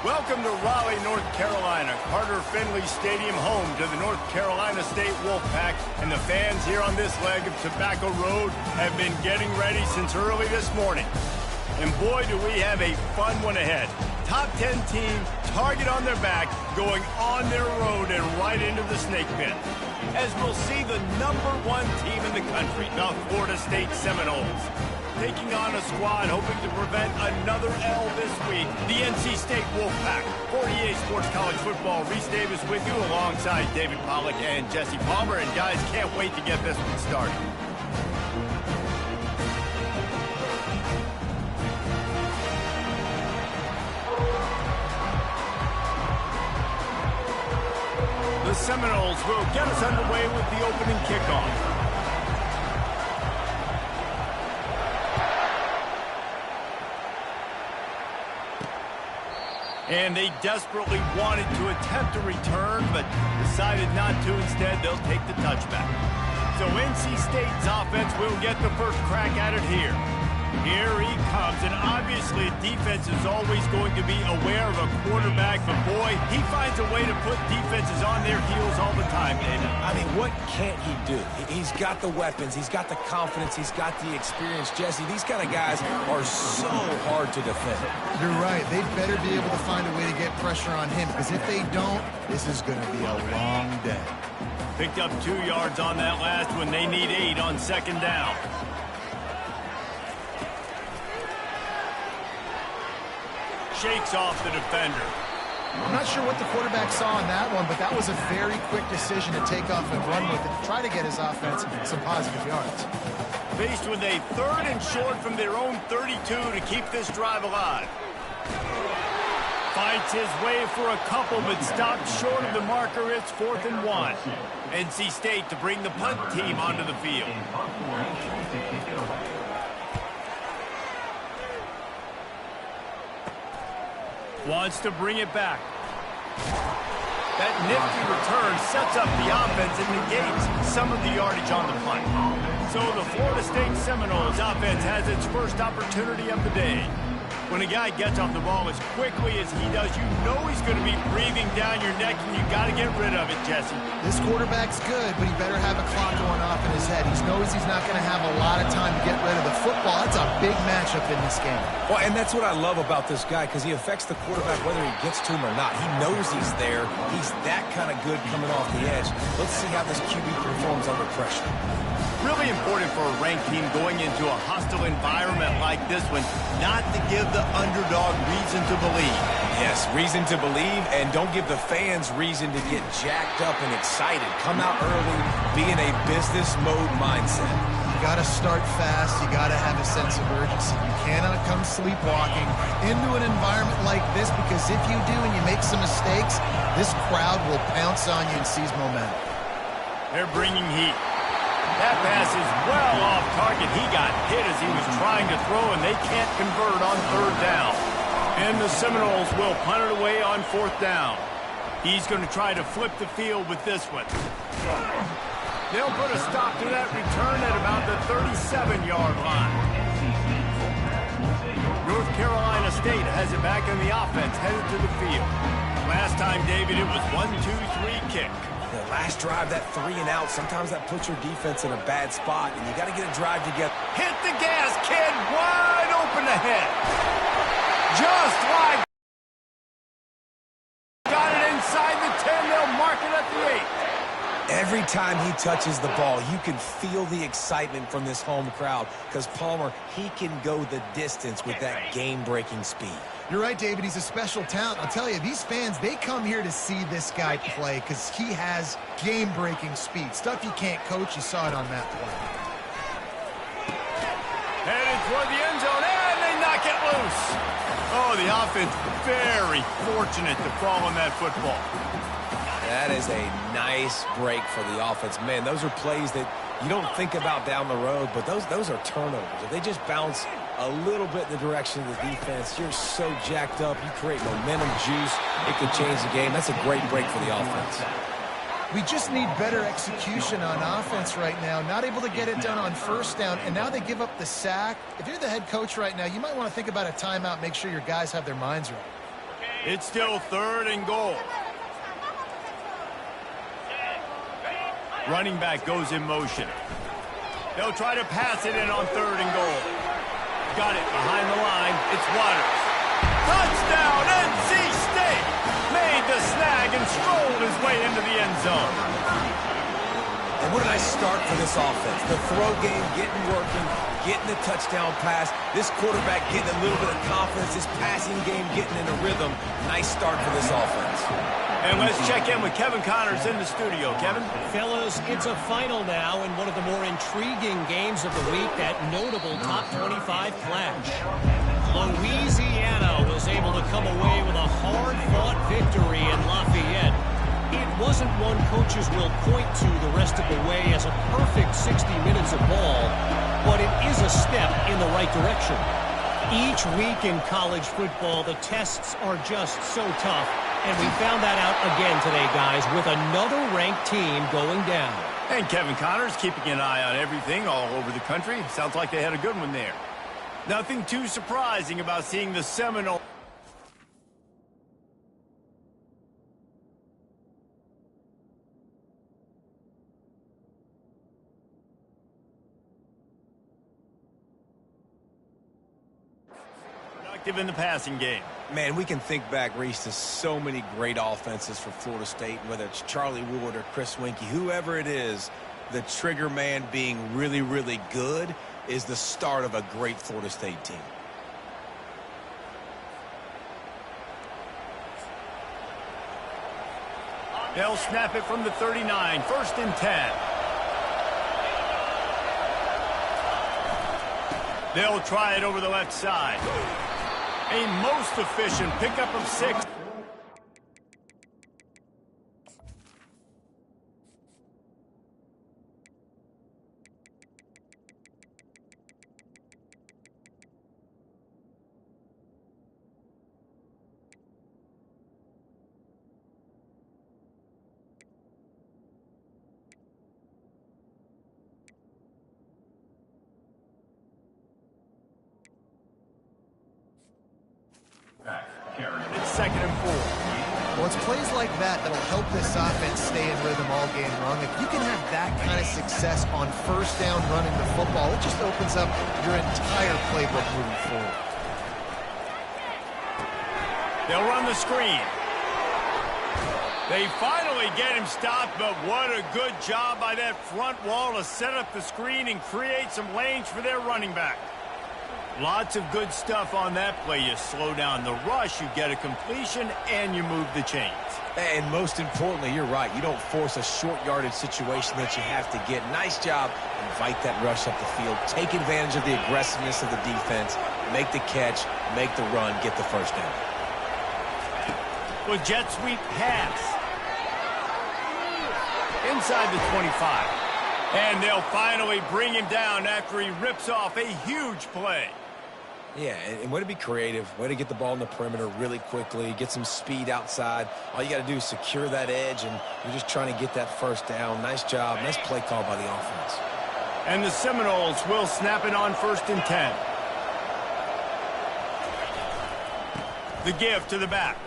Welcome to Raleigh, North Carolina, Carter Finley Stadium, home to the North Carolina State Wolfpack, and the fans here on this leg of Tobacco Road have been getting ready since early this morning. And boy, do we have a fun one ahead. Top 10 team, target on their back, going on their road and right into the snake pit. As we'll see the #1 team in the country, the Florida State Seminoles, taking on a squad hoping to prevent another L this week, the NC State Wolfpack. 48 Sports College Football, Reese Davis with you alongside David Pollack and Jesse Palmer. And guys, can't wait to get this one started. The Seminoles will get us underway with the opening kickoff. And they desperately wanted to attempt a return, but decided not to. Instead, they'll take the touchback. So NC State's offense will get the first crack at it here. Here he comes, and obviously defense is always going to be aware of a quarterback, but boy, he finds a way to put defenses on their heels all the time, David. I mean, what can't he do? He's got the weapons, he's got the confidence, he's got the experience. Jesse, these kind of guys are so hard to defend. You're right. They better be able to find a way to get pressure on him, because if they don't, this is going to be a long day. Picked up 2 yards on that last one. They need 8 on second down. Shakes off the defender. I'm not sure what the quarterback saw on that one, but that was a very quick decision to take off and run with it, try to get his offense some positive yards. Faced with a 3rd and short from their own 32 to keep this drive alive. Fights his way for a couple, but stopped short of the marker. It's 4th and 1. NC State to bring the punt team onto the field. Wants to bring it back. That nifty return sets up the offense and negates some of the yardage on the punt. So the Florida State Seminoles offense has its first opportunity of the day. When a guy gets off the ball as quickly as he does, you know he's going to be breathing down your neck, and you got to get rid of it, Jesse. This quarterback's good, but he better have a clock going off in his head. He knows he's not going to have a lot of time to get rid of the football. That's a big matchup in this game. Well, and that's what I love about this guy, because he affects the quarterback whether he gets to him or not. He knows he's there. He's that kind of good coming off the edge. Let's see how this QB performs under pressure. Really important for a ranked team going into a hostile environment like this one, not to give the underdog reason to believe. Yes, reason to believe, and don't give the fans reason to get jacked up and excited. Come out early, be in a business mode mindset. You got to start fast. You got to have a sense of urgency. You cannot come sleepwalking into an environment like this, because if you do and you make some mistakes, this crowd will pounce on you and seize momentum. They're bringing heat. That pass is well off target. He got hit as he was trying to throw, and they can't convert on 3rd down. And the Seminoles will punt it away on 4th down. He's going to try to flip the field with this one. They'll put a stop to that return at about the 37-yard line. North Carolina State has it back in the offense, headed to the field. Last time, David, it was 1-2-3 kick. The last drive, that 3 and out, sometimes that puts your defense in a bad spot, and you got to get a drive together. Hit the gas, kid, wide open ahead. Just like got it inside the 10, they'll mark it at the 8. Every time he touches the ball, you can feel the excitement from this home crowd, because Palmer, he can go the distance with that game-breaking speed. You're right, David. He's a special talent. I'll tell you, these fans, they come here to see this guy play because he has game-breaking speed. Stuff you can't coach. You saw it on that play. Headed toward the end zone, and they knock it loose. Oh, the offense very fortunate to fall on that football. That is a nice break for the offense. Man, those are plays that you don't think about down the road, but those are turnovers. If they just bounce a little bit in the direction of the defense, you're so jacked up. You create momentum, juice. It could change the game. That's a great break for the offense. We just need better execution on offense right now. Not able to get it done on 1st down, and now they give up the sack. If you're the head coach right now, you might want to think about a timeout, make sure your guys have their minds right. It's still 3rd and goal. Running back goes in motion. They'll try to pass it in on 3rd and goal. Got it behind the line. It's Waters. Touchdown, NC State! Made the snag and strolled his way into the end zone. And what a nice start for this offense. The throw game getting working, getting the touchdown pass. This quarterback getting a little bit of confidence. This passing game getting in a rhythm. Nice start for this offense. And let's check in with Kevin Connors in the studio. Kevin? Fellas, it's a final now in one of the more intriguing games of the week, that notable top 25 clash. Louisiana was able to come away with a hard-fought victory in Lafayette. It wasn't one coaches will point to the rest of the way as a perfect 60 minutes of ball, but it is a step in the right direction. Each week in college football, the tests are just so tough, and we found that out again today, guys, with another ranked team going down. And Kevin Connors keeping an eye on everything all over the country. Sounds like they had a good one there. Nothing too surprising about seeing the Seminole. In the passing game. Man, we can think back, Reese, to so many great offenses for Florida State, whether it's Charlie Wood or Chris Winkie, whoever it is, the trigger man being really, really good is the start of a great Florida State team. They'll snap it from the 39, 1st and 10. They'll try it over the left side. A most efficient pickup of 6. It's 2nd and 4. Well, it's plays like that that'll help this offense stay in rhythm all game long. If you can have that kind of success on 1st down running the football, it just opens up your entire playbook moving forward. They'll run the screen. They finally get him stopped, but what a good job by that front wall to set up the screen and create some lanes for their running back. Lots of good stuff on that play. You slow down the rush, you get a completion, and you move the chains. And most importantly, you're right. You don't force a short yardage situation that you have to get. Nice job. Invite that rush up the field. Take advantage of the aggressiveness of the defense. Make the catch. Make the run. Get the 1st down. With jet sweep pass. Inside the 25. And they'll finally bring him down after he rips off a huge play. Yeah, and way to be creative, way to get the ball in the perimeter really quickly, get some speed outside. All you got to do is secure that edge, and you're just trying to get that 1st down. Nice job. Nice play call by the offense. And the Seminoles will snap it on 1st and 10. The give to the back.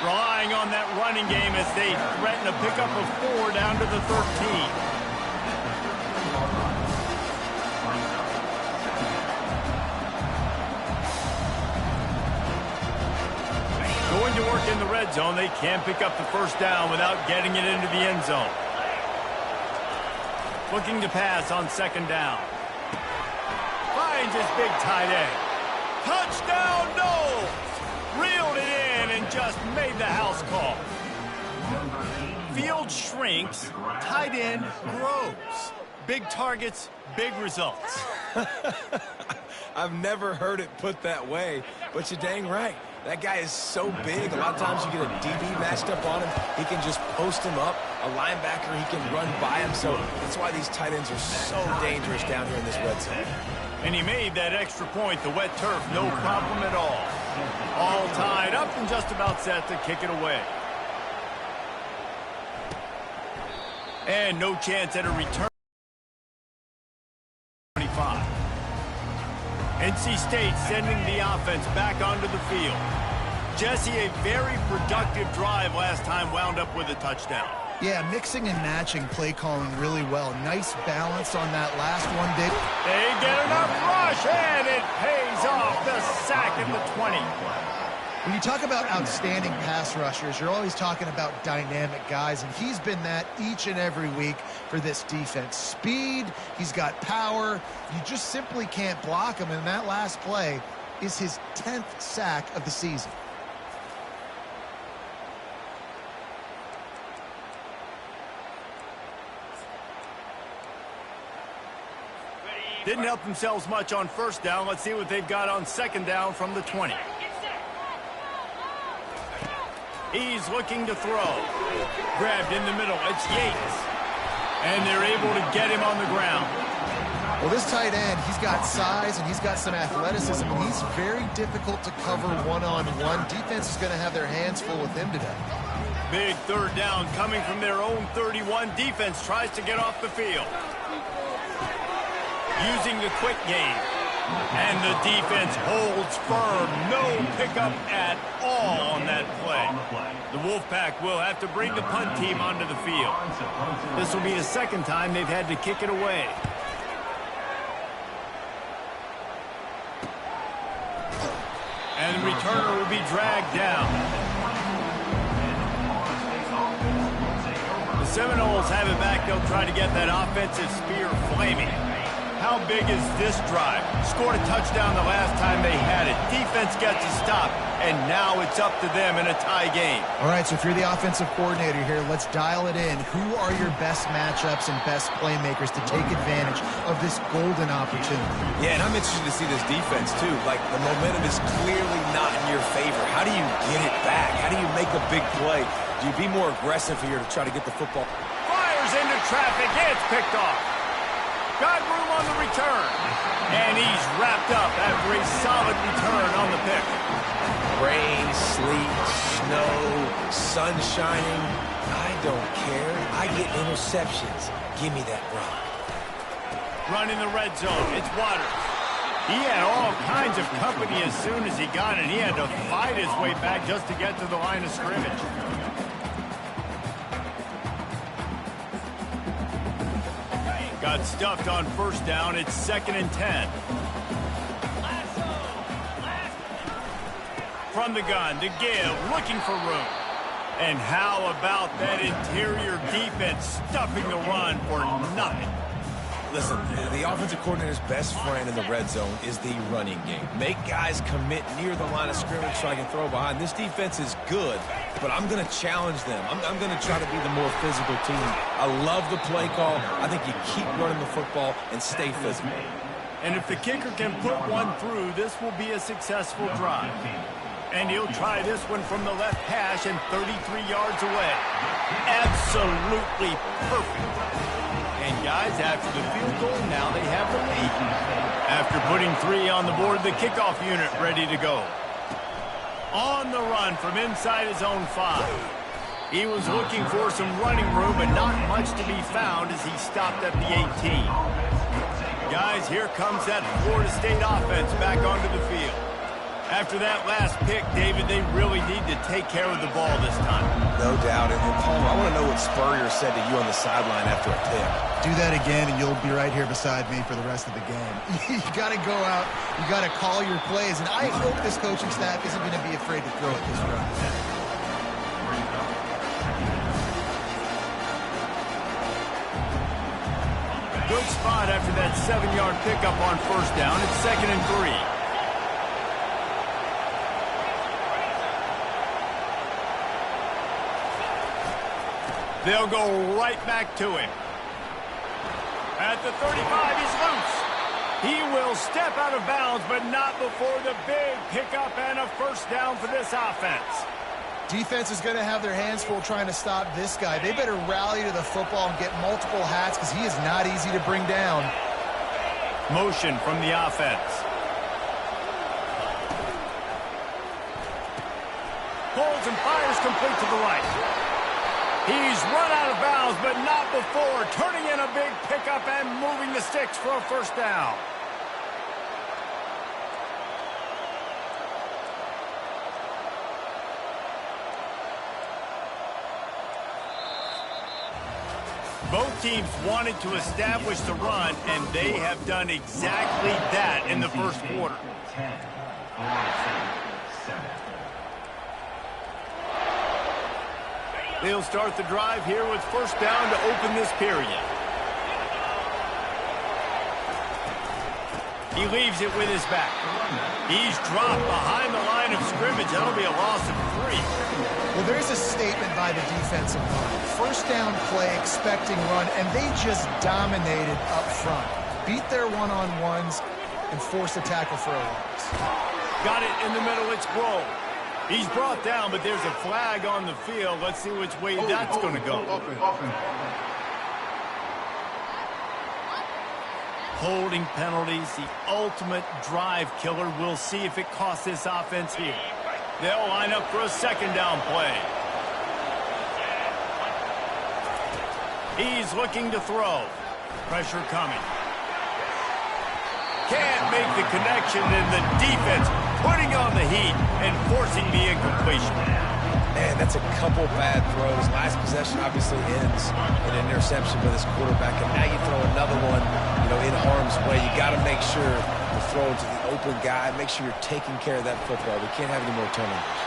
Relying on that running game as they threaten a pickup of 4 down to the 13. Going to work in the red zone. They can't pick up the 1st down without getting it into the end zone. Looking to pass on 2nd down. Finds his big tight end. Touchdown, Knowles! Reeled it in and just made the house call. Field shrinks, tight end grows. Big targets, big results. I've never heard it put that way, but you're dang right. That guy is so big. A lot of times you get a DB matched up on him. He can just post him up. A linebacker, he can run by him. So that's why these tight ends are so dangerous down here in this red zone. And he made that extra point, the wet turf, no problem at all. All tied up and just about set to kick it away. And no chance at a return. 25. NC State sending the offense back onto the field. Jesse, a very productive drive last time wound up with a touchdown. Yeah, mixing and matching play calling really well. Nice balance on that last one, Dave. They get enough rush, and it pays off. The sack at the 20. When you talk about outstanding pass rushers, you're always talking about dynamic guys, and he's been that each and every week for this defense. Speed, he's got power. You just simply can't block him, and that last play is his 10th sack of the season. Didn't help themselves much on first down. Let's see what they've got on second down from the 20. He's looking to throw. Grabbed in the middle. It's Yates. And they're able to get him on the ground. Well, this tight end, he's got size and he's got some athleticism, and he's very difficult to cover one-on-one. Defense is going to have their hands full with him today. Big third down coming from their own 31. Defense tries to get off the field. Using the quick game. And the defense holds firm. No pickup at all on that play. The Wolfpack will have to bring the punt team onto the field. This will be the second time they've had to kick it away. And the returner will be dragged down. The Seminoles have it back. They'll try to get that offensive spear flaming. How big is this drive? Scored a touchdown the last time they had it. Defense gets a stop, and now it's up to them in a tie game. All right, so if you're the offensive coordinator here, let's dial it in. Who are your best matchups and best playmakers to take advantage of this golden opportunity? Yeah, and I'm interested to see this defense, too. Like, the momentum is clearly not in your favor. How do you get it back? How do you make a big play? Do you be more aggressive here to try to get the football? Fires into traffic. It's picked off. Got room on the return. And he's wrapped up after a solid return on the pick. Rain, sleet, snow, sun shining. I don't care. I get interceptions. Give me that rock. Running the red zone. It's Waters. He had all kinds of company as soon as he got it. He had to fight his way back just to get to the line of scrimmage. Got stuffed on first down. It's 2nd and 10. From the gun to give, looking for room. And how about that interior defense stuffing the run for nothing? Listen, the offensive coordinator's best friend in the red zone is the running game. Make guys commit near the line of scrimmage so I can throw behind. This defense is good, but I'm going to challenge them. I'm going to try to be the more physical team. I love the play call. I think you keep running the football and stay physical. And if the kicker can put one through, this will be a successful drive. And he'll try this one from the left hash and 33 yards away. Absolutely perfect. And guys, after the field goal, now they have the lead. After putting 3 on the board, the kickoff unit ready to go. On the run from inside his own 5. He was looking for some running room, but not much to be found as he stopped at the 18. Guys, here comes that Florida State offense back onto the field. After that last pick, David, they really need to take care of the ball this time. No doubt. And Paul, I want to know what Spurrier said to you on the sideline after a pick. Do that again, and you'll be right here beside me for the rest of the game. You got to go out. You got to call your plays, and I hope this coaching staff isn't going to be afraid to throw at this run. Good spot after that 7-yard pickup on first down. It's 2nd and 3. They'll go right back to him. At the 35, he's loose. He will step out of bounds, but not before the big pickup and a first down for this offense. Defense is going to have their hands full trying to stop this guy. They better rally to the football and get multiple hats because he is not easy to bring down. Motion from the offense. Pulls and fires complete to the right. He's run out of bounds, but not before turning in a big pickup and moving the sticks for a first down. Both teams wanted to establish the run, and they have done exactly that in the first quarter. They'll start the drive here with first down to open this period. He leaves it with his back. He's dropped behind the line of scrimmage. That'll be a loss of 3. Well, there's a statement by the defensive line. First down play, expecting run, and they just dominated up front. Beat their one-on-ones and forced a tackle for a loss. Got it in the middle. It's Grove. He's brought down, but there's a flag on the field. Let's see which way that's going to go. Holding penalties, the ultimate drive killer. We'll see if it costs this offense here. They'll line up for a second down play. He's looking to throw. Pressure coming. Can't make the connection, and the defense putting on the heat and forcing the incompletion. Man, that's a couple bad throws. Last possession obviously ends in an interception by this quarterback, and now you throw another one, in harm's way. You got to make sure you're throwing to the open guy. Make sure you're taking care of that football. We can't have any more turnovers.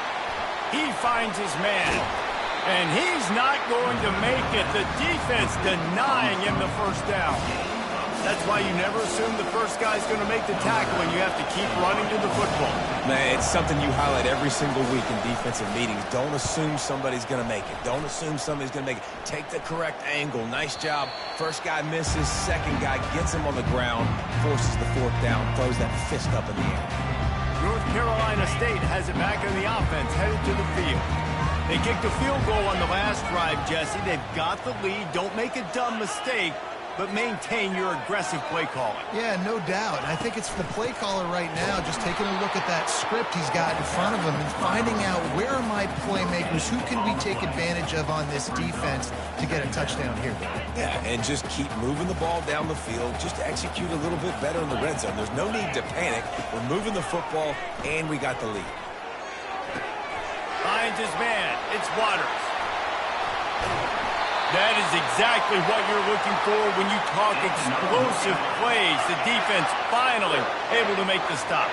He finds his man, and he's not going to make it. The defense denying him the first down. That's why you never assume the first guy's going to make the tackle, and you have to keep running to the football. Man, it's something you highlight every single week in defensive meetings. Don't assume somebody's going to make it. Don't assume somebody's going to make it. Take the correct angle. Nice job. First guy misses. Second guy gets him on the ground, forces the fourth down, throws that fist up in the air. North Carolina State has it back in the offense, headed to the field. They kicked a field goal on the last drive, Jesse. They've got the lead. Don't make a dumb mistake, but maintain your aggressive play calling. Yeah, no doubt. I think it's the play caller right now just taking a look at that script he's got in front of him and finding out where are my playmakers, who can we take advantage of on this defense to get a touchdown here. Yeah, and just keep moving the ball down the field. Just execute a little bit better in the red zone. There's no need to panic. We're moving the football, and we got the lead. Finds his man. It's Waters. That is exactly what you're looking for when you talk explosive plays. The defense finally able to make the stop.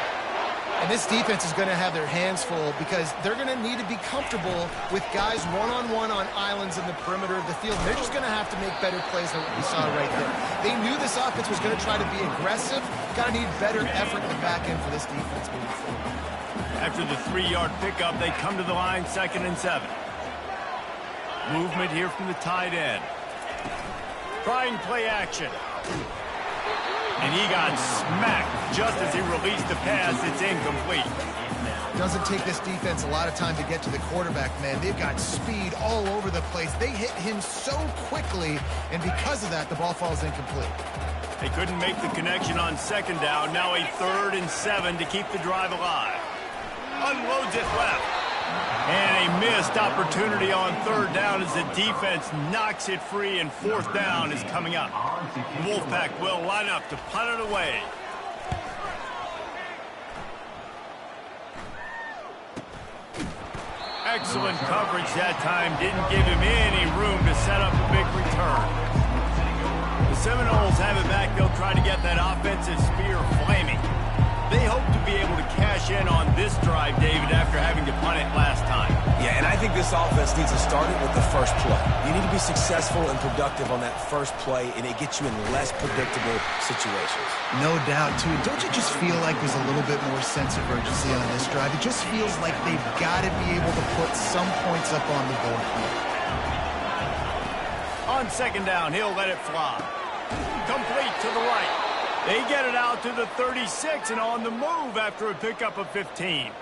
And this defense is going to have their hands full because they're going to need to be comfortable with guys one-on-one on islands in the perimeter of the field. They're just going to have to make better plays than what we saw right there. They knew this offense was going to try to be aggressive. Got to need better effort in the back end for this defense moving forward. After the 3-yard pickup, they come to the line, 2nd and 7. Movement here from the tight end. Trying play action. And he got smacked just as he released the pass. It's incomplete. Doesn't take this defense a lot of time to get to the quarterback, man. They've got speed all over the place. They hit him so quickly, and because of that, the ball falls incomplete. They couldn't make the connection on 2nd down. Now a 3rd and 7 to keep the drive alive. Unloads it left. And a missed opportunity on 3rd down as the defense knocks it free, and 4th down is coming up. The Wolfpack will line up to punt it away. Excellent coverage that time. Didn't give him any room to set up a big return. The Seminoles have it back. They'll try to get that offensive spear flaming. They hope to be able to cash in on this drive, David, after having to punt it last time. Yeah, and I think this offense needs to start it with the first play. You need to be successful and productive on that first play, and it gets you in less predictable situations. No doubt, too. Don't you just feel like there's a little bit more sense of urgency on this drive? It just feels like they've got to be able to put some points up on the board here. On 2nd down, he'll let it fly. Complete to the right. They get it out to the 36 and on the move after a pickup of 15.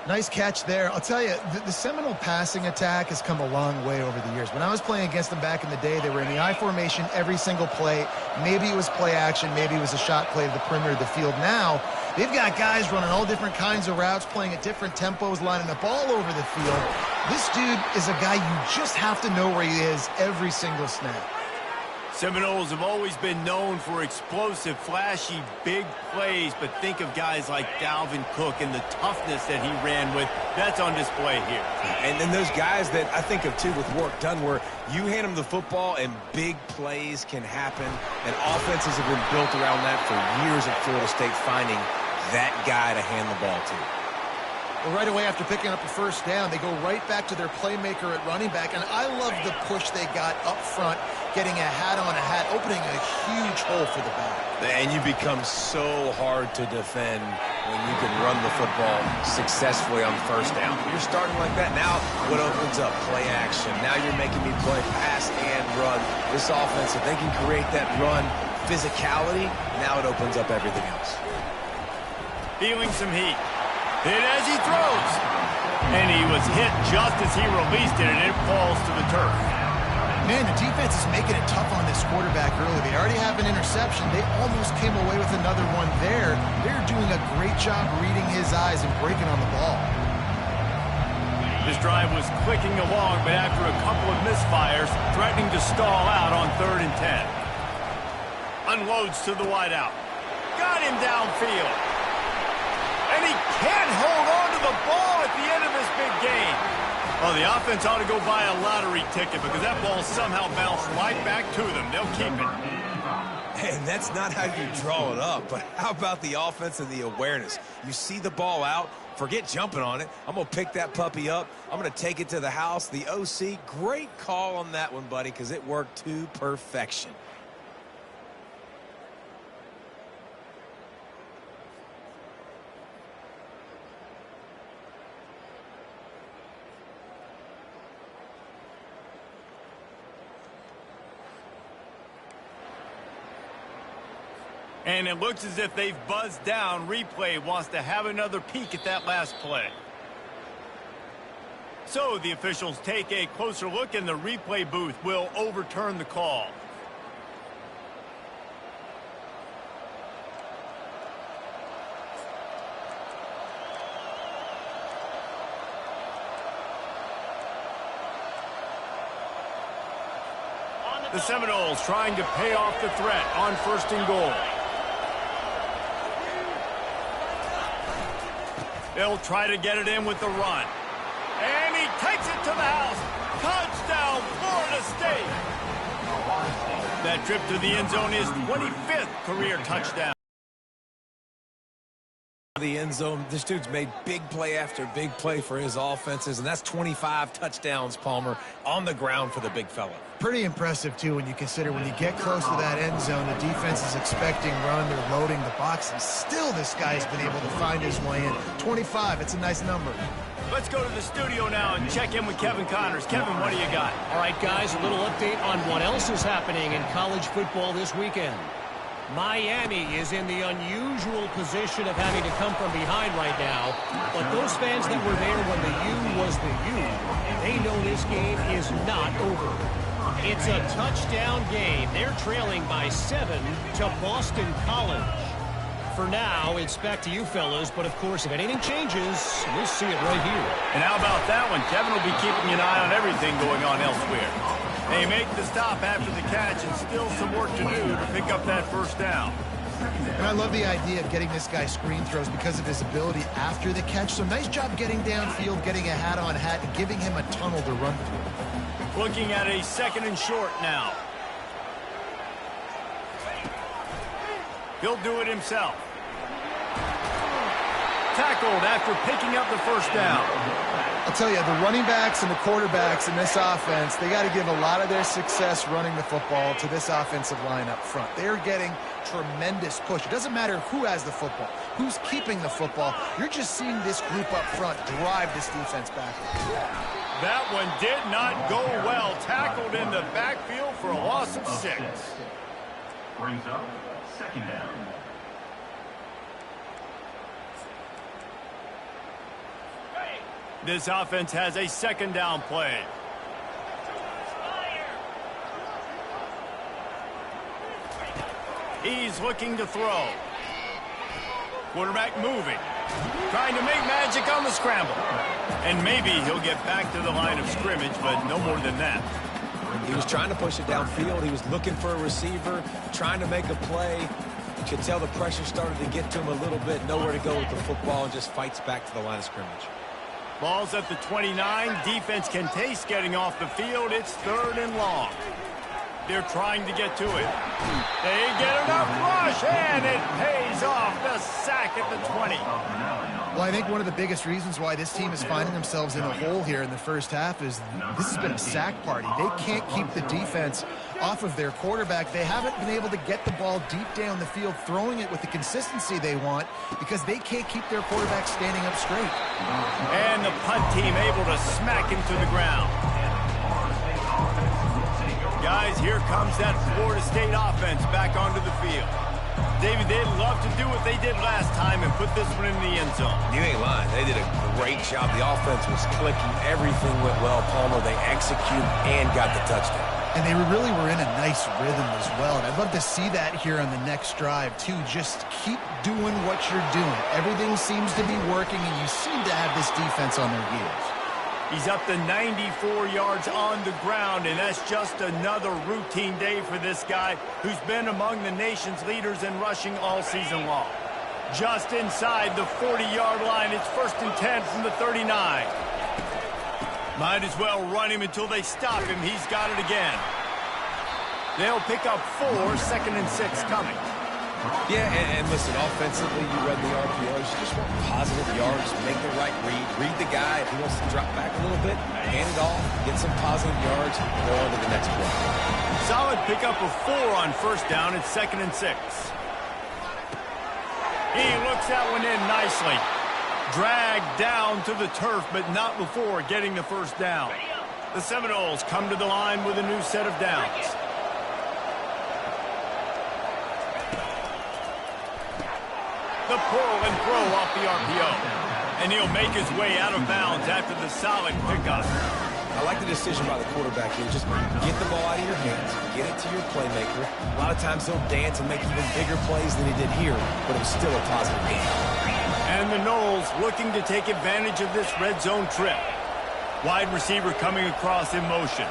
Nice catch there. I'll tell you, the Seminole passing attack has come a long way over the years. When I was playing against them back in the day, they were in the I formation every single play. Maybe it was play action. Maybe it was a shot play to the perimeter of the field. Now, they've got guys running all different kinds of routes, playing at different tempos, lining up all over the field. This dude is a guy you just have to know where he is every single snap. Seminoles have always been known for explosive, flashy, big plays, but think of guys like Dalvin Cook and the toughness that he ran with. That's on display here. And then those guys that I think of, too, with work done, where you hand them the football and big plays can happen, and offenses have been built around that for years at Florida State, finding that guy to hand the ball to. Well, right away after picking up a first down, they go right back to their playmaker at running back, and I love the push they got up front, getting a hat on a hat, opening a huge hole for the back. And you become so hard to defend when you can run the football successfully on first down. You're starting like that. Now what opens up? Play action. Now you're making me play pass and run. This offense, if they can create that run physicality, now it opens up everything else. Feeling some heat. Hit as he throws. And he was hit just as he released it, and it falls to the turf. Man, the defense is making it tough on this quarterback early. They already have an interception. They almost came away with another one there. They're doing a great job reading his eyes and breaking on the ball. This drive was clicking along, but after a couple of misfires, threatening to stall out on 3rd and 10. Unloads to the wideout. Got him downfield. And he can't hold on to the ball at the end of this big game. Well, the offense ought to go buy a lottery ticket because that ball somehow bounced right back to them. They'll keep it. And that's not how you draw it up, but how about the offense and the awareness? You see the ball out, forget jumping on it. I'm going to pick that puppy up. I'm going to take it to the house. The OC, great call on that one, buddy, because it worked to perfection. And it looks as if they've buzzed down. Replay wants to have another peek at that last play. So the officials take a closer look, and the replay booth will overturn the call. The Seminoles trying to pay off the threat on 1st and goal. They'll try to get it in with the run. And he takes it to the house. Touchdown, Florida State. That trip to the end zone is 25th career touchdown. The end zone, this dude's made big play after big play for his offenses, and that's 25 touchdowns, Palmer, on the ground for the big fella. Pretty impressive, too, when you consider when you get close to that end zone, the defense is expecting run, they're loading the box, and still this guy's been able to find his way in. 25, it's a nice number. Let's go to the studio now and check in with Kevin Connors. Kevin, what do you got? All right, guys, a little update on what else is happening in college football this weekend. Miami is in the unusual position of having to come from behind right now, but those fans that were there when the U was the U, they know this game is not over. It's a touchdown game. They're trailing by 7 to Boston College. For now, it's back to you fellas, but of course, if anything changes, we'll see it right here. And how about that one? Kevin will be keeping an eye on everything going on elsewhere. They make the stop after the catch, and still some work to do to pick up that first down. And I love the idea of getting this guy screen throws because of his ability after the catch. So nice job getting downfield, getting a hat-on-hat, and giving him a tunnel to run through. Looking at a 2nd and short now. He'll do it himself. Tackled after picking up the first down. I'll tell you, the running backs and the quarterbacks in this offense, they got to give a lot of their success running the football to this offensive line up front. They're getting tremendous push. It doesn't matter who has the football, who's keeping the football. You're just seeing this group up front drive this defense backwards. That one did not go well. Tackled in the backfield for a loss of 6. Brings up 2nd down. This offense has a 2nd down play. He's looking to throw. Quarterback moving. Trying to make magic on the scramble. And maybe he'll get back to the line of scrimmage, but no more than that. He was trying to push it downfield. He was looking for a receiver, trying to make a play. You could tell the pressure started to get to him a little bit. Nowhere to go with the football, and just fights back to the line of scrimmage. Ball's at the 29. Defense can taste getting off the field. It's 3rd and long. They're trying to get to it. They get enough rush, and it pays off. The sack at the 20. Well, I think one of the biggest reasons why this team is finding themselves in a hole here in the first half is this has been a sack party. They can't keep the defense off of their quarterback. They haven't been able to get the ball deep down the field, throwing it with the consistency they want because they can't keep their quarterback standing up straight. And the punt team able to smack him to the ground. Guys, here comes that Florida State offense back onto the field. David, they'd love to do what they did last time and put this one in the end zone. You ain't lying. They did a great job. The offense was clicking. Everything went well. Palmer, they executed and got the touchdown. And they really were in a nice rhythm as well. And I'd love to see that here on the next drive, too. Just keep doing what you're doing. Everything seems to be working, and you seem to have this defense on their heels. He's up to 94 yards on the ground, and that's just another routine day for this guy who's been among the nation's leaders in rushing all season long. Just inside the 40-yard line, it's 1st and 10 from the 39. Might as well run him until they stop him. He's got it again. They'll pick up 4, 2nd and 6 coming. Yeah, and listen, offensively, you read the RPOs. You just want positive yards, make the right read the guy. If he wants to drop back a little bit, hand it off, get some positive yards, go on to the next play. Solid pickup of 4 on 1st down. It's 2nd and 6. He looks that one in nicely. Dragged down to the turf, but not before getting the 1st down. The Seminoles come to the line with a new set of downs. The pull and throw off the RPO. And he'll make his way out of bounds after the solid pickup. I like the decision by the quarterback here. Just get the ball out of your hands, get it to your playmaker. A lot of times he'll dance and make even bigger plays than he did here, but it was still a positive game. And the Noles looking to take advantage of this red zone trip. Wide receiver coming across in motion.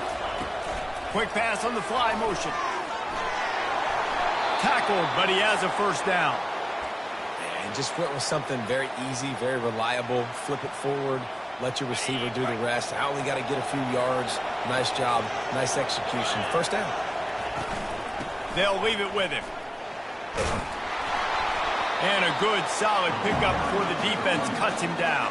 Quick pass on the fly motion. Tackled, but he has a 1st down. And just went with something very easy, very reliable. Flip it forward, let your receiver do the rest. I only got to get a few yards. Nice job, nice execution. 1st down. They'll leave it with him. And a good, solid pickup before the defense cuts him down.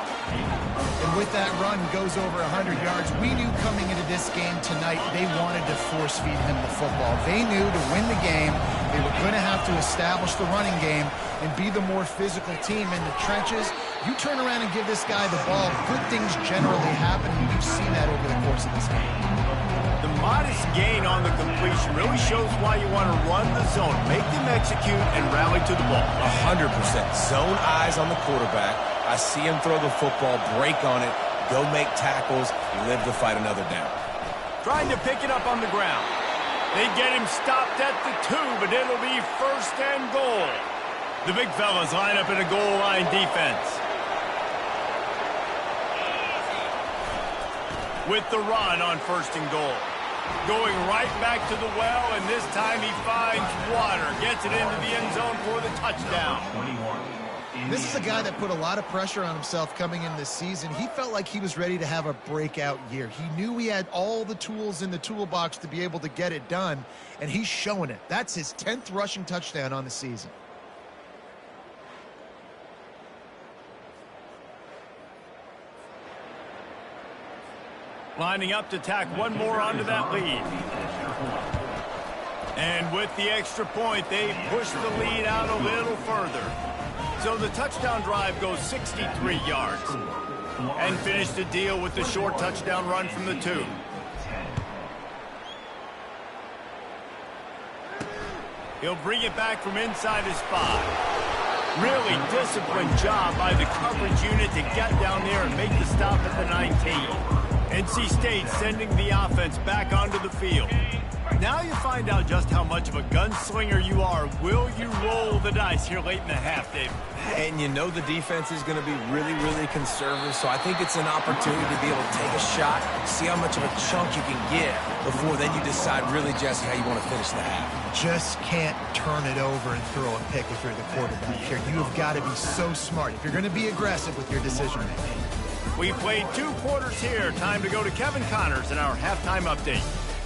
And with that run, goes over 100 yards. We knew coming into this game tonight, they wanted to force-feed him the football. They knew to win the game, they were going to have to establish the running game and be the more physical team in the trenches. You turn around and give this guy the ball, good things generally happen, and we've seen that over the course of this game. The modest gain on the completion really shows why you want to run the zone, make them execute, and rally to the ball. 100%. Zone eyes on the quarterback. I see him throw the football, break on it, go make tackles, live to fight another down. Trying to pick it up on the ground. They get him stopped at the 2, but it'll be 1st and goal. The big fellas line up in a goal line defense. With the run on 1st and goal. Going right back to the well, and this time he finds water. Gets it into the end zone for the touchdown. This is a guy that put a lot of pressure on himself coming in this season. He felt like he was ready to have a breakout year. He knew he had all the tools in the toolbox to be able to get it done, and he's showing it. That's his 10th rushing touchdown on the season. Lining up to tack one more onto that lead. And with the extra point, they push the lead out a little further. So the touchdown drive goes 63 yards. And finish the deal with the short touchdown run from the 2. He'll bring it back from inside his 5. Really disciplined job by the coverage unit to get down there and make the stop at the 19. NC State sending the offense back onto the field. Now you find out just how much of a gunslinger you are. Will you roll the dice here late in the half, Dave? And you know the defense is going to be really, really conservative, so I think it's an opportunity to be able to take a shot, see how much of a chunk you can get before then you decide really, Jesse, how you want to finish the half. Just can't turn it over and throw a pick if you're the quarterback here. You have got to be so smart if you're going to be aggressive with your decision-making. We played 2 quarters here. Time to go to Kevin Connors in our halftime update.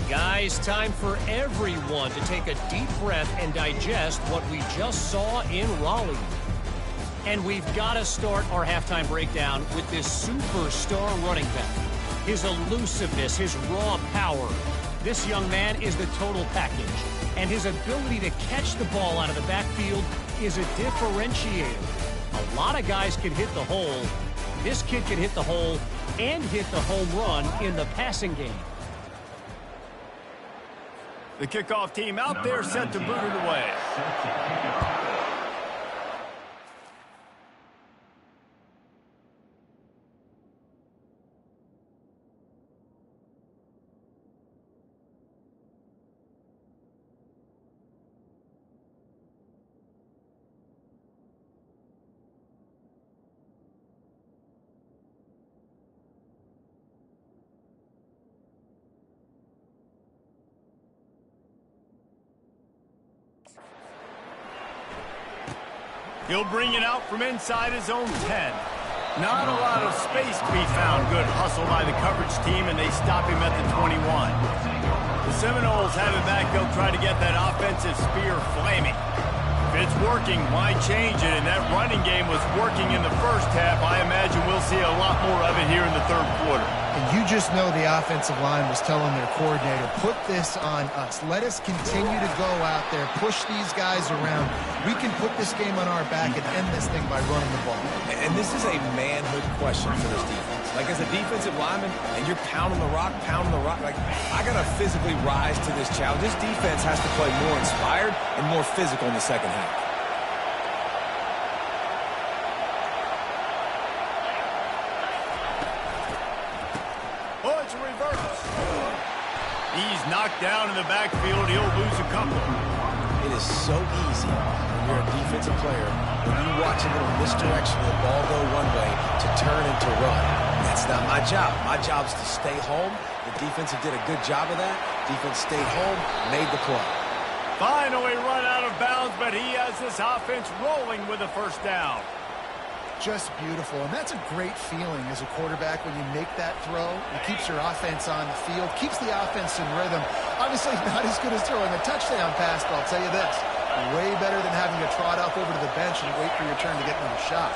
Guys, time for everyone to take a deep breath and digest what we just saw in Raleigh. And we've got to start our halftime breakdown with this superstar running back. His elusiveness, his raw power. This young man is the total package. And his ability to catch the ball out of the backfield is a differentiator. A lot of guys can hit the hole. This kid can hit the hole and hit the home run in the passing game. The kickoff team out there set to boot it away. He'll bring it out from inside his own 10. Not a lot of space to be found. Good hustle by the coverage team, and they stop him at the 21. The Seminoles have it back. They'll try to get that offensive spear flaming. If it's working, why change it? And that running game was working in the first half. I imagine we'll see a lot more of it here in the third quarter. And you just know the offensive line was telling their coordinator, put this on us. Let us continue to go out there, push these guys around. We can put this game on our back and end this thing by running the ball. And this is a manhood question for this defense. Like, as a defensive lineman, and you're pounding the rock, like, I got to physically rise to this challenge. This defense has to play more inspired and more physical in the second half. Oh, it's a reverse. He's knocked down in the backfield. He'll lose a couple. It is so easy when you're a defensive player, when you watch a little misdirection of the ball go one way, to turn and to run. That's not my job. My job is to stay home. The defensive did a good job of that. Defense stayed home, made the play. Finally run out of bounds, but he has this offense rolling with a first down. Just beautiful, and that's a great feeling as a quarterback when you make that throw. It keeps your offense on the field, keeps the offense in rhythm. Obviously not as good as throwing a touchdown pass, but I'll tell you this, way better than having to trot up over to the bench and wait for your turn to get another shot.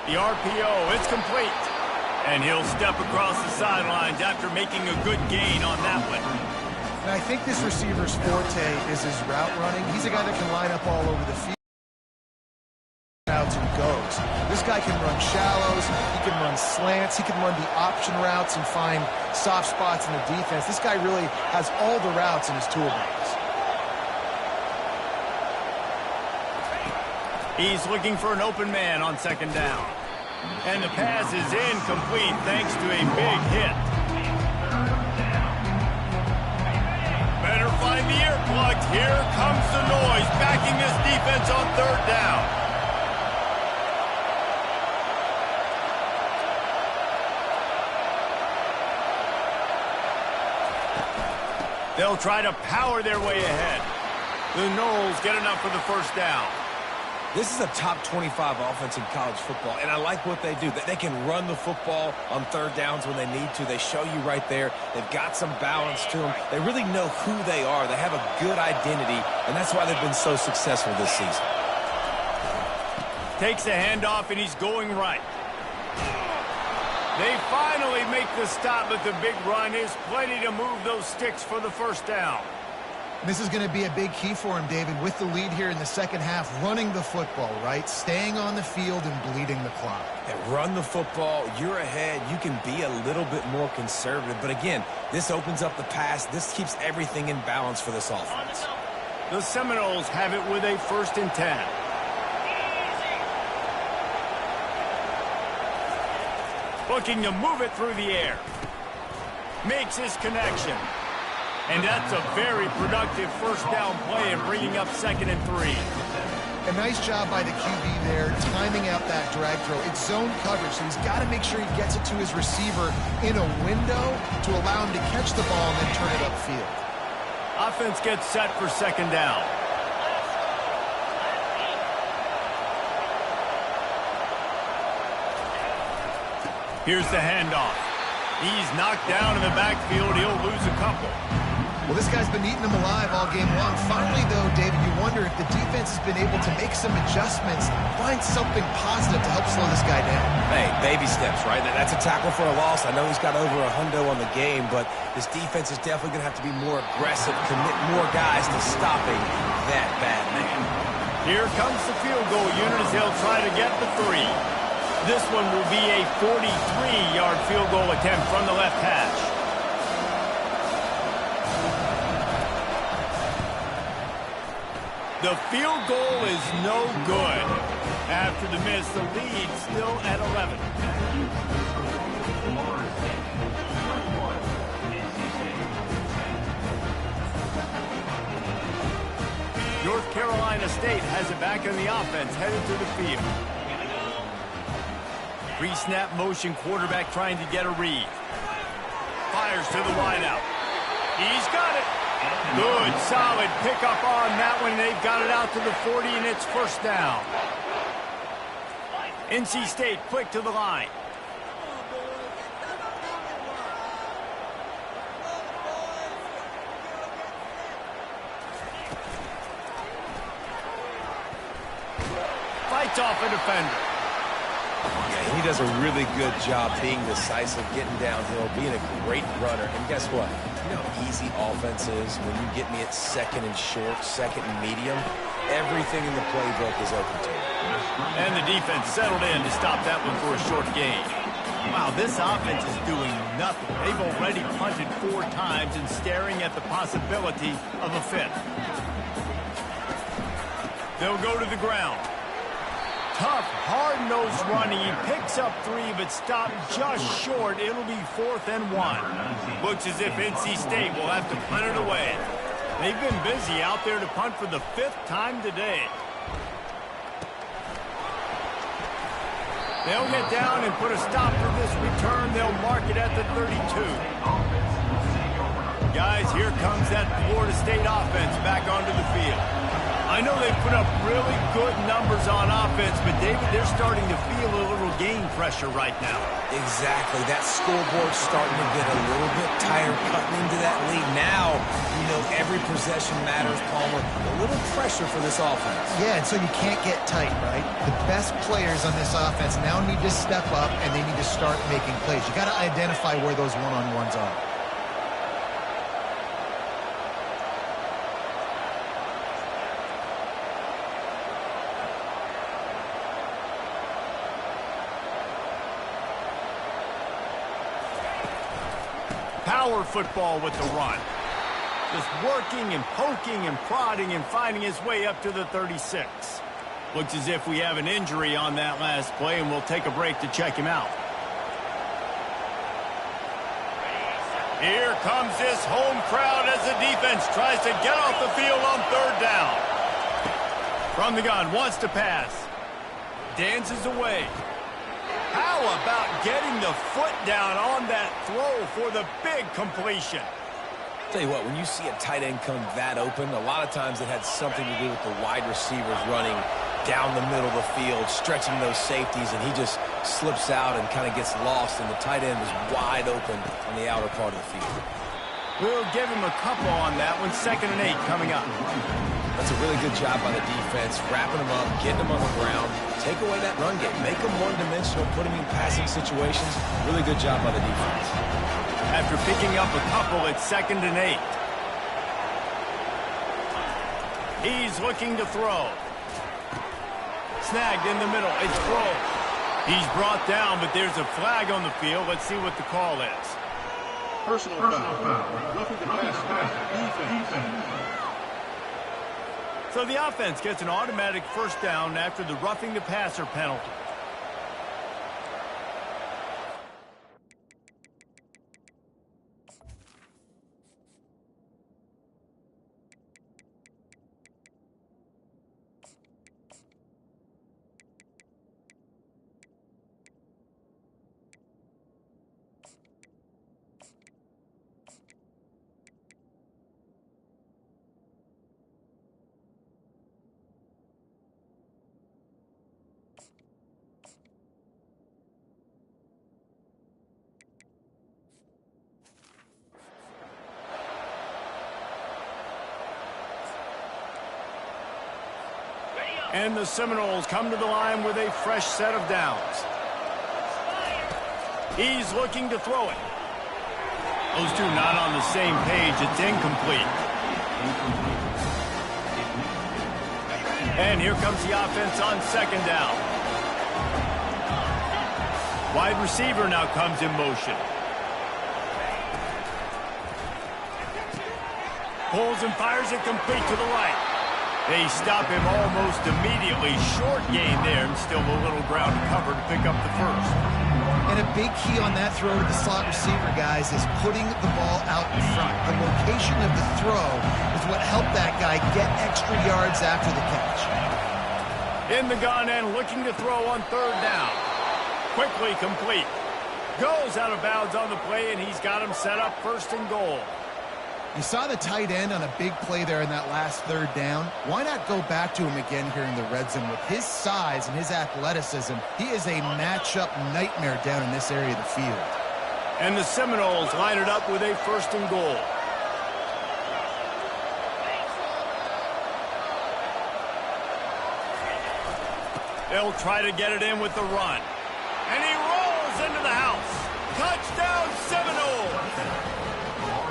The RPO, it's complete. And he'll step across the sidelines after making a good gain on that one. And I think this receiver's forte is his route running. He's a guy that can line up all over the field. And goes. This guy can run shallows, he can run slants, he can run the option routes and find soft spots in the defense. This guy really has all the routes in his toolbox. He's looking for an open man on second down. And the pass is incomplete thanks to a big hit. Better find the earplugs. Here comes the noise, backing this defense on third down. They'll try to power their way ahead. The Noles get enough for the first down. This is a top 25 offense in college football, and I like what they do. They can run the football on third downs when they need to. They show you right there. They've got some balance to them. They really know who they are. They have a good identity, and that's why they've been so successful this season. Takes a handoff, and he's going right. They finally make the stop, but the big run is plenty to move those sticks for the first down. This is going to be a big key for him, David, with the lead here in the second half, running the football, right? Staying on the field and bleeding the clock. And run the football, you're ahead, you can be a little bit more conservative. But again, this opens up the pass. This keeps everything in balance for this offense. The Seminoles have it with a 1st and 10. Looking to move it through the air. makes his connection. And that's a very productive first down play and bringing up 2nd and 3. A nice job by the QB there, timing out that drag throw. It's zone coverage, so he's got to make sure he gets it to his receiver in a window to allow him to catch the ball and then turn it upfield. Offense gets set for 2nd down. Here's the handoff. He's knocked down in the backfield. He'll lose a couple. Well, this guy's been eating them alive all game long. Finally, though, David, you wonder if the defense has been able to make some adjustments, find something positive to help slow this guy down. Hey, baby steps, right? That's a tackle for a loss. I know he's got over a hundo on the game, but this defense is definitely going to have to be more aggressive, commit more guys to stopping that bad man. Here comes the field goal unit as they'll try to get the 3. This one will be a 43-yard field goal attempt from the left hash. The field goal is no good. After the miss, the lead still at 11. North Carolina State has it back in the offense, headed to the field. Pre-snap motion quarterback trying to get a read. Fires to the wideout. He's got it. Good, solid pickup on that one. They've got it out to the 40, and it's first down. NC State quick to the line. Fights off a defender. Yeah, he does a really good job being decisive, getting downhill, being a great runner. And guess what? You know how easy offense is when you get me at 2nd and short, 2nd and medium. Everything in the playbook is open to you. And the defense settled in to stop that one for a short gain. Wow, this offense is doing nothing. They've already punted 4 times and staring at the possibility of a 5th. They'll go to the ground. Tough, hard-nosed running. He picks up 3, but stopped just short. It'll be 4th and 1. Looks as if NC State will have to punt it away. They've been busy out there to punt for the 5th time today. They'll get down and put a stop to this return. They'll mark it at the 32. Guys, here comes that Florida State offense back onto the field. I know they put up really good numbers on offense, but David, they're starting to feel a little game pressure right now. Exactly. That scoreboard's starting to get a little bit tired cutting into that lead. Now, you know, every possession matters, Palmer. A little pressure for this offense. Yeah, and so you can't get tight, right? The best players on this offense now need to step up, and they need to start making plays. You got to identify where those one-on-ones are. Power football with the run. Just working and poking and prodding and finding his way up to the 36. Looks as if we have an injury on that last play, and we'll take a break to check him out. Here comes this home crowd as the defense tries to get off the field on 3rd down. From the gun, wants to pass. Dances away. How about getting the foot down on that throw for the big completion? Tell you what, when you see a tight end come that open, a lot of times it had something to do with the wide receivers running down the middle of the field, stretching those safeties, and he just slips out and kind of gets lost, and the tight end is wide open on the outer part of the field. We'll give him a couple on that one. 2nd and 8 coming up. That's a really good job by the defense, wrapping them up, getting them on the ground, take away that run game, make them one-dimensional, put them in passing situations. Really good job by the defense. After picking up a couple, it's 2nd and 8. He's looking to throw. Snagged in the middle. It's thrown. He's brought down, but there's a flag on the field. Let's see what the call is. Personal foul. Roughing the pass. Defense. So the offense gets an automatic first down after the roughing the passer penalty. And the Seminoles come to the line with a fresh set of downs. He's looking to throw it. Those two not on the same page. It's incomplete. And here comes the offense on second down. Wide receiver now comes in motion. Pulls and fires it complete to the right. They stop him almost immediately. Short gain there, and still a little ground to cover to pick up the first. And a big key on that throw to the slot receiver, guys, is putting the ball out in front. The location of the throw is what helped that guy get extra yards after the catch. In the gun and looking to throw on third down. Quickly complete. Goes out of bounds on the play, and he's got him set up first and goal. You saw the tight end on a big play there in that last third down. Why not go back to him again here in the red zone? With his size and his athleticism, he is a matchup nightmare down in this area of the field. And the Seminoles line it up with a first and goal. They'll try to get it in with the run. And he rolls into the house. Touchdown, Seminoles!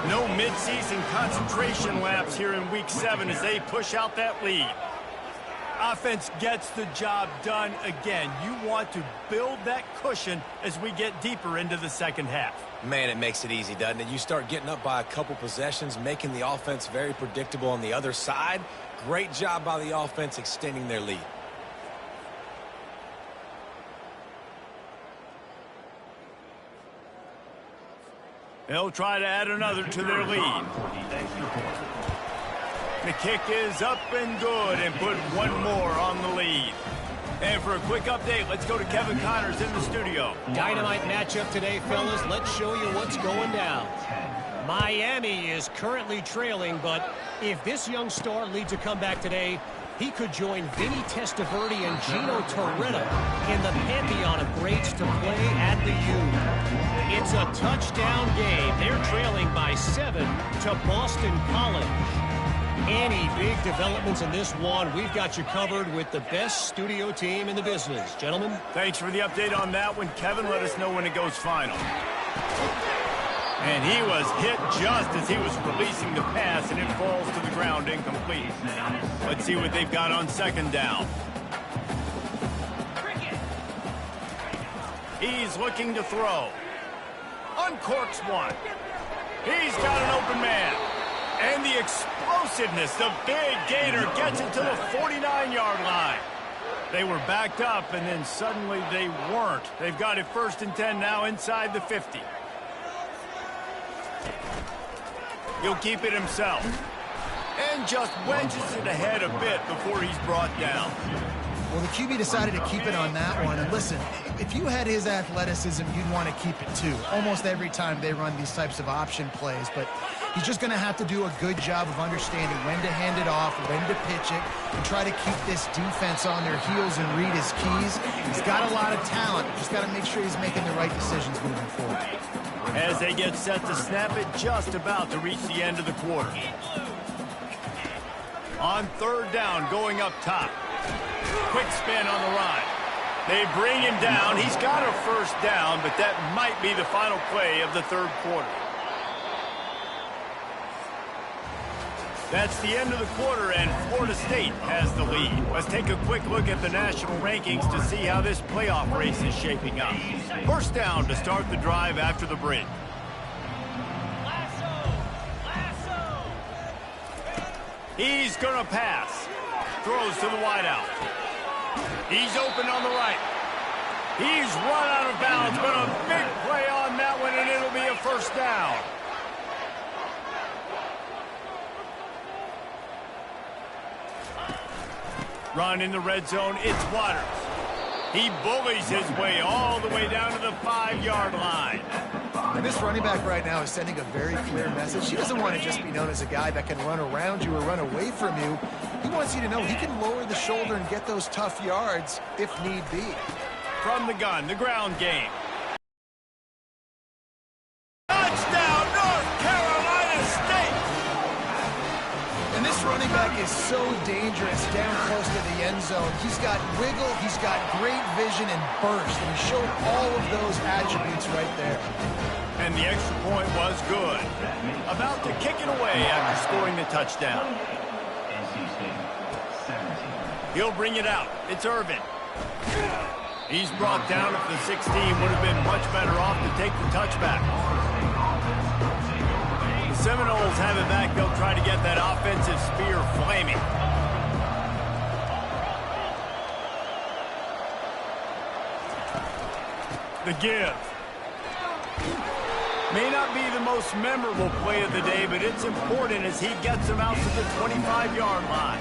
No midseason concentration laps here in Week 7 as they push out that lead. Offense gets the job done again. You want to build that cushion as we get deeper into the second half. Man, it makes it easy, doesn't it? You start getting up by a couple possessions, making the offense very predictable on the other side. Great job by the offense extending their lead. They'll try to add another to their lead. The kick is up and good and put one more on the lead. And for a quick update, let's go to Kevin Connors in the studio. Dynamite matchup today, fellas. Let's show you what's going down. Miami is currently trailing, but if this young star leads a comeback today, he could join Vinny Testaverde and Gino Torretta in the pantheon of greats to play at the U. It's a touchdown game. They're trailing by 7 to Boston College. Any big developments in this one, we've got you covered with the best studio team in the business. Gentlemen. Thanks for the update on that one, Kevin. Let us know when it goes final. And he was hit just as he was releasing the pass, and it falls to the ground incomplete. Let's see what they've got on second down. He's looking to throw. Uncorks one. He's got an open man. And the explosiveness, the big gainer gets it to the 49-yard line. They were backed up, and then suddenly they weren't. They've got it first and 10 now inside the 50. He'll keep it himself. And just wedges it ahead a bit before he's brought down. Well, the QB decided to keep it on that one. And listen, if you had his athleticism, you'd want to keep it too. Almost every time they run these types of option plays. But he's just going to have to do a good job of understanding when to hand it off, when to pitch it, and try to keep this defense on their heels and read his keys. He's got a lot of talent. Just got to make sure he's making the right decisions moving forward. As they get set to snap it, just about to reach the end of the quarter. On third down, going up top. Quick spin on the ride. They bring him down. He's got a first down, but that might be the final play of the third quarter. That's the end of the quarter, and Florida State has the lead. Let's take a quick look at the national rankings to see how this playoff race is shaping up. First down to start the drive after the break. He's going to pass. Throws to the wideout. He's open on the right. He's run out of bounds, but a big play on that one, and it'll be a first down. Run in the red zone, it's Waters. He bullies his way all the way down to the 5-yard line. And this running back right now is sending a very clear message. He doesn't want to just be known as a guy that can run around you or run away from you. He wants you to know he can lower the shoulder and get those tough yards if need be. From the gun, the ground game. Touchdown, North Carolina State! And this running back quarterback is so dangerous down close to the end zone. He's got wiggle, he's got great vision and burst, and he showed all of those attributes right there. And the extra point was good. About to kick it away after scoring the touchdown. He'll bring it out. It's Irvin. He's brought down at the 16. Would have been much better off to take the touchback. The Seminoles have it back. They'll try to get that offensive spear flaming. The give. May not be the most memorable play of the day, but it's important as he gets them out to the 25-yard line.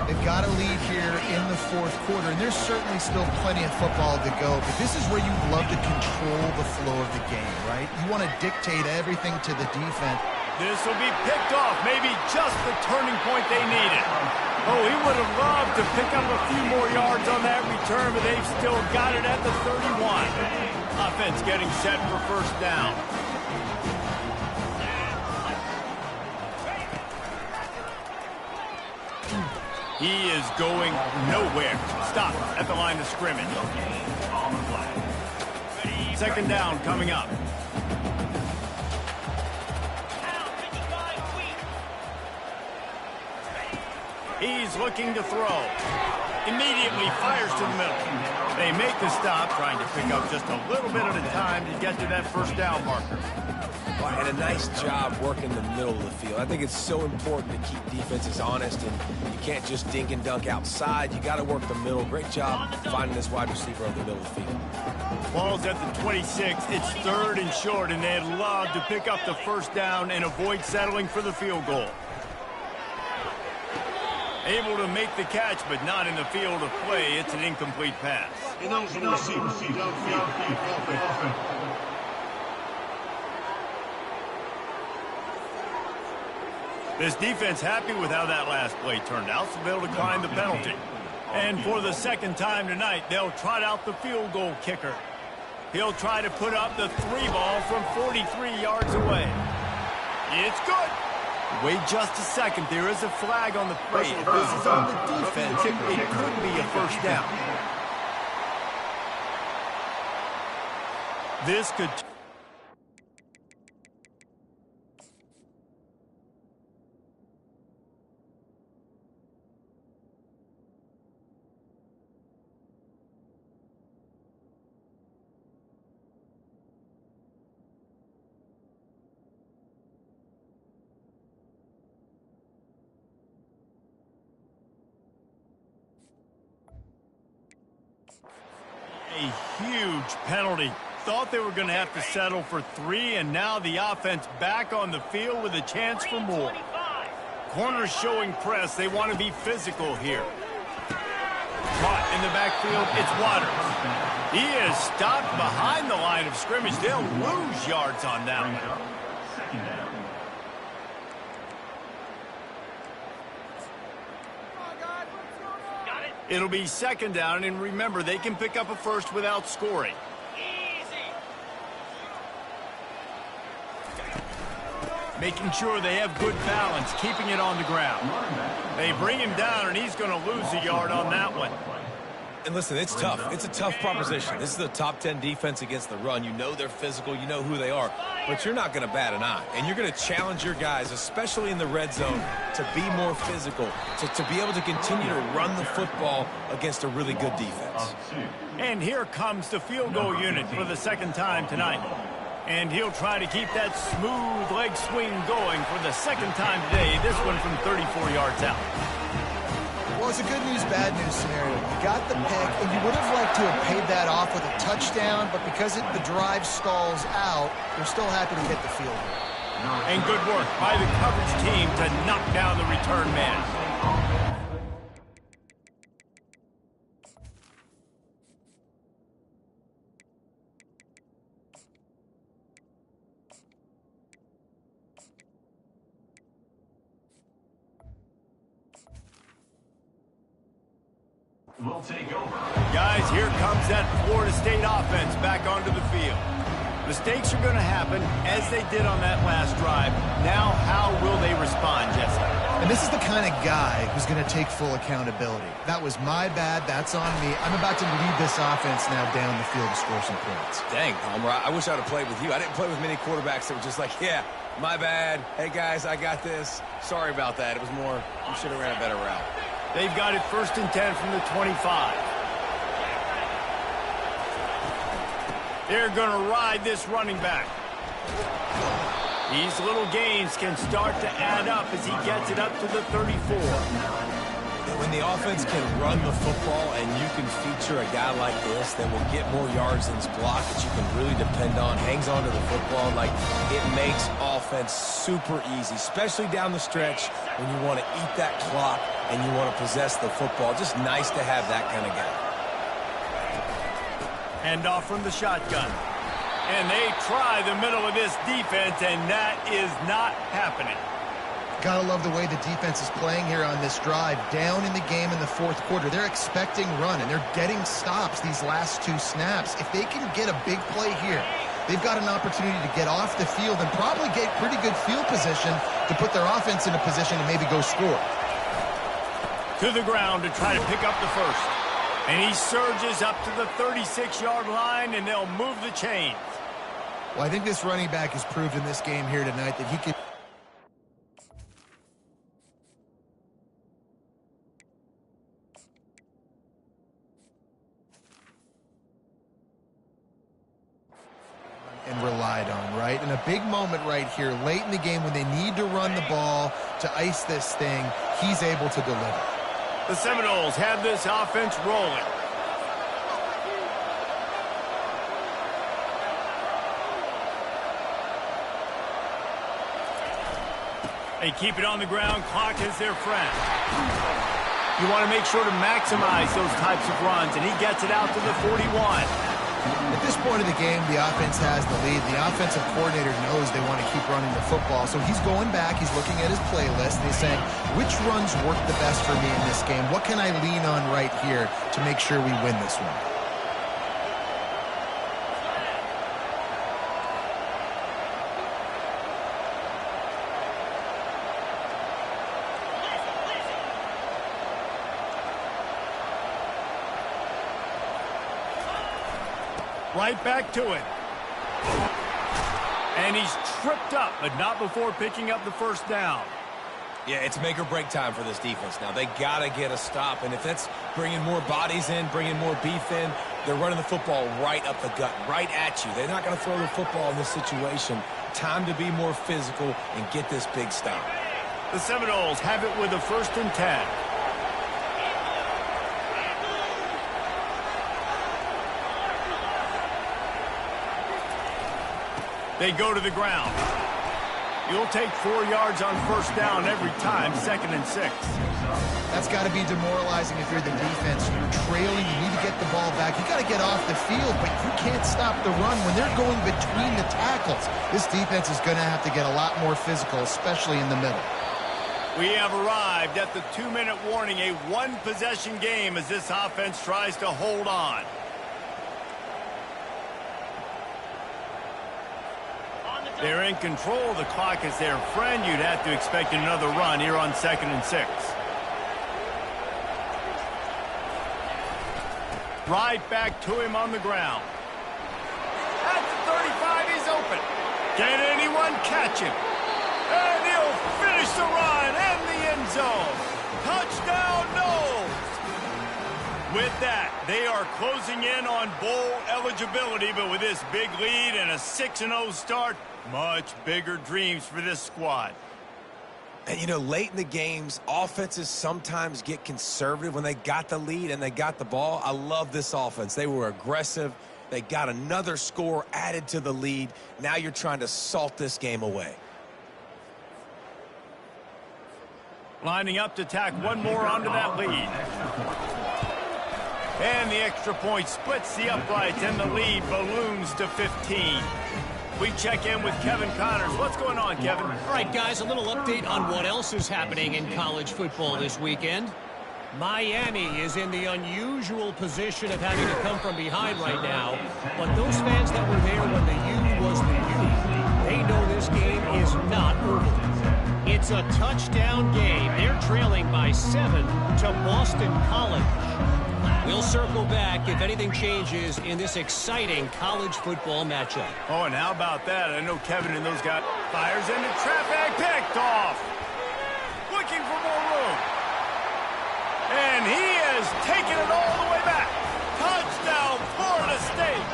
They've got a lead here in the fourth quarter, and there's certainly still plenty of football to go, but this is where you love to control the flow of the game, right? You want to dictate everything to the defense. This will be picked off, maybe just the turning point they needed. Oh, he would have loved to pick up a few more yards on that return, but they've still got it at the 31. Offense getting set for first down. He is going nowhere. Stop at the line of scrimmage. Second down coming up. He's looking to throw. Immediately fires to the middle. They make the stop, trying to pick up just a little bit at a time to get to that first down marker. And a nice job working the middle of the field. I think it's so important to keep defenses honest, and you can't just dink and dunk outside. You got to work the middle. Great job finding this wide receiver over the middle of the field. Ball's at the 26. It's third and short, and they'd love to pick up the first down and avoid settling for the field goal. Able to make the catch, but not in the field of play. It's an incomplete pass. And that was the receiver. Downfield. This defense happy with how that last play turned out, so they'll decline the penalty. And for the second time tonight, they'll trot out the field goal kicker. He'll try to put up the 3-ball from 43 yards away. It's good. Wait just a second. There is a flag on the play. If this is on the defense, it could be a first down. This could... A huge penalty. Thought they were going to have to settle for 3, and now the offense back on the field with a chance for more. Corners showing press. They want to be physical here. Caught in the backfield. It's Waters. He is stopped behind the line of scrimmage. They'll lose yards on that one. Second down. It'll be second down, and remember, they can pick up a first without scoring. Making sure they have good balance, keeping it on the ground. They bring him down, and he's going to lose a yard on that one. And listen, it's tough. It's a tough proposition. This is the top 10 defense against the run. You know they're physical. You know who they are. But you're not going to bat an eye. And you're going to challenge your guys, especially in the red zone, to be more physical, to be able to continue to run the football against a really good defense. And here comes the field goal unit for the second time tonight. And he'll try to keep that smooth leg swing going for the second time today. This one from 34 yards out. Well, it's a good news, bad news scenario. You got the pick, and you would have liked to have paid that off with a touchdown, but because the drive stalls out, they're still happy to get the field goal. And good work by the coverage team to knock down the return man. Will take over. Guys, here comes that Florida State offense back onto the field. Mistakes are going to happen, as they did on that last drive. Now, how will they respond, Jesse? And this is the kind of guy who's going to take full accountability. That was my bad. That's on me. I'm about to lead this offense now down the field to score some points. Dang, Palmer, I wish I would have played with you. I didn't play with many quarterbacks that were just like, yeah, my bad. Hey, guys, I got this. Sorry about that. It was more, you should have ran a better route. They've got it 1st and 10 from the 25. They're going to ride this running back. These little gains can start to add up as he gets it up to the 34. When the offense can run the football and you can feature a guy like this that will get more yards than his block that you can really depend on, hangs on to the football, like it makes offense super easy, especially down the stretch when you want to eat that clock and you want to possess the football. Just nice to have that kind of guy. Hand off from the shotgun. And they try the middle of this defense, and that is not happening. Gotta love the way the defense is playing here on this drive. Down in the game in the 4th quarter. They're expecting run, and they're getting stops these last 2 snaps. If they can get a big play here, they've got an opportunity to get off the field and probably get pretty good field position to put their offense in a position to maybe go score. To the ground to try to pick up the first. And he surges up to the 36-yard line, and they'll move the chains. Well, I think this running back has proved in this game here tonight that he can... and relied on, right? And a big moment right here, late in the game when they need to run the ball to ice this thing, he's able to deliver. The Seminoles have this offense rolling. They keep it on the ground. Clock is their friend. You want to make sure to maximize those types of runs, and he gets it out to the 41. At this point of the game, the offense has the lead. The offensive coordinator knows they want to keep running the football, so he's going back. He's looking at his playlist, and he's saying, which runs work the best for me in this game? What can I lean on right here to make sure we win this one? Right back to it. And he's tripped up, but not before picking up the first down. Yeah, it's make or break time for this defense now. They got to get a stop, and if that's bringing more bodies in, bringing more beef in, they're running the football right up the gut, right at you. They're not going to throw the football in this situation. Time to be more physical and get this big stop. The Seminoles have it with a 1st and 10. They go to the ground. You'll take 4 yards on first down every time, 2nd and 6. That's got to be demoralizing if you're the defense. You're trailing, you need to get the ball back. You got to get off the field, but you can't stop the run when they're going between the tackles. This defense is going to have to get a lot more physical, especially in the middle. We have arrived at the 2-minute warning, a 1-possession game as this offense tries to hold on. They're in control. The clock is their friend. You'd have to expect another run here on 2nd and 6. Right back to him on the ground. At the 35, he's open. Can anyone catch him? And he'll finish the run and the end zone. Touchdown, Noles. With that, they are closing in on bowl eligibility, but with this big lead and a 6-0 start, much bigger dreams for this squad. And, you know, late in the games, offenses sometimes get conservative when they got the lead and they got the ball. I love this offense. They were aggressive. They got another score added to the lead. Now you're trying to salt this game away. Lining up to tack one more onto that lead. And the extra point splits the uprights, and the lead balloons to 15. We check in with Kevin Connors. What's going on, Kevin? All right, guys, a little update on what else is happening in college football this weekend. Miami is in the unusual position of having to come from behind right now, but those fans that were there when the U was the U, they know this game is is not over. It's a touchdown game. They're trailing by 7 to Boston College. We'll circle back if anything changes in this exciting college football matchup. Oh, and how about that? I know Kevin and those guys fires into traffic, picked off. Looking for more room. And he has taken it all the way back. Touchdown, Florida State.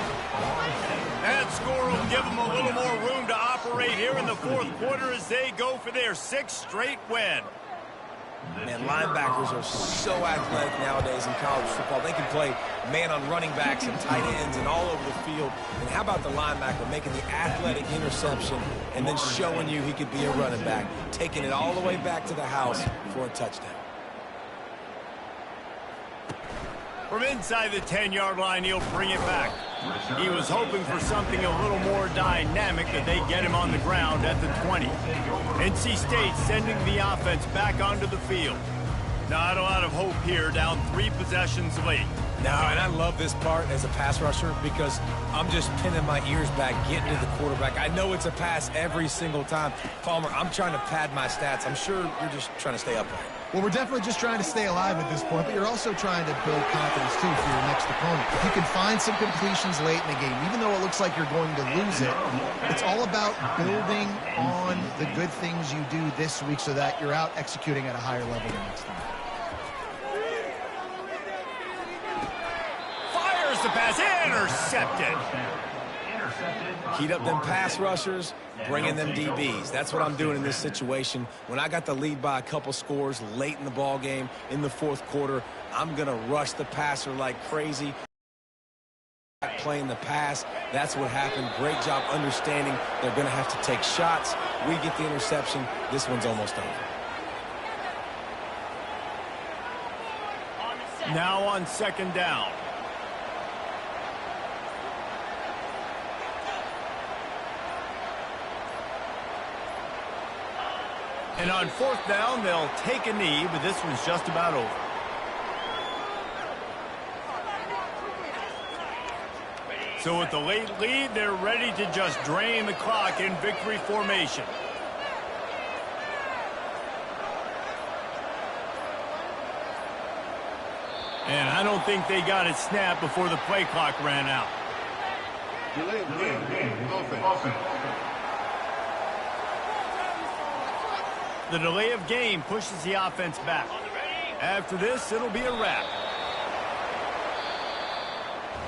That score will give them a little more room to operate here in the fourth quarter as they go for their 6th straight win. Man, linebackers are so athletic nowadays in college football. They can play man on running backs and tight ends and all over the field. And how about the linebacker making the athletic interception and then showing you he could be a running back, taking it all the way back to the house for a touchdown. From inside the 10-yard line, he'll bring it back. He was hoping for something a little more dynamic, but they get him on the ground at the 20. NC State sending the offense back onto the field. Not a lot of hope here, down 3 possessions late. No, and I love this part as a pass rusher because I'm just pinning my ears back, getting to the quarterback. I know it's a pass every single time. Palmer, I'm trying to pad my stats. I'm sure you're just trying to stay upright. Well, we're definitely just trying to stay alive at this point, but you're also trying to build confidence, too, for your next opponent. If you can find some completions late in the game, even though it looks like you're going to lose it, it's all about building on the good things you do this week so that you're out executing at a higher level the next time. Fires the pass, intercepted. Heat up them pass rushers, bring in them DBs. That's what I'm doing in this situation. When I got the lead by a couple scores late in the ball game in the fourth quarter, I'm going to rush the passer like crazy. Playing the pass, that's what happened. Great job understanding they're going to have to take shots. We get the interception. This one's almost over. Now on 2nd down. And on 4th down, they'll take a knee, but this one's just about over. So with the late lead, they're ready to just drain the clock in victory formation. And I don't think they got it snapped before the play clock ran out. Delay of game. Offense. The delay of game pushes the offense back. After this, it'll be a wrap.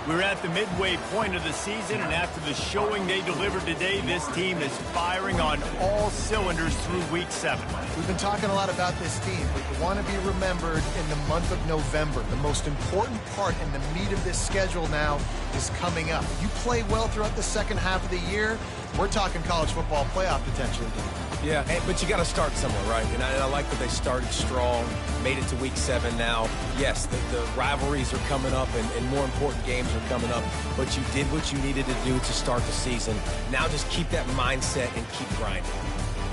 We're at the midway point of the season, and after the showing they delivered today, this team is firing on all cylinders through Week 7. We've been talking a lot about this team, but you want to be remembered in the month of November. The most important part and the meat of this schedule now is coming up. If you play well throughout the second half of the year, we're talking college football playoff potential again. Yeah, but you got to start somewhere, right? And I like that they started strong, made it to Week 7 now. Yes, the rivalries are coming up, and more important games are coming up, but you did what you needed to do to start the season. Now just keep that mindset and keep grinding.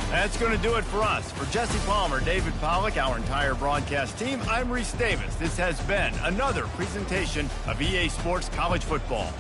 That's going to do it for us. For Jesse Palmer, David Pollack, our entire broadcast team, I'm Reese Davis. This has been another presentation of EA Sports College Football.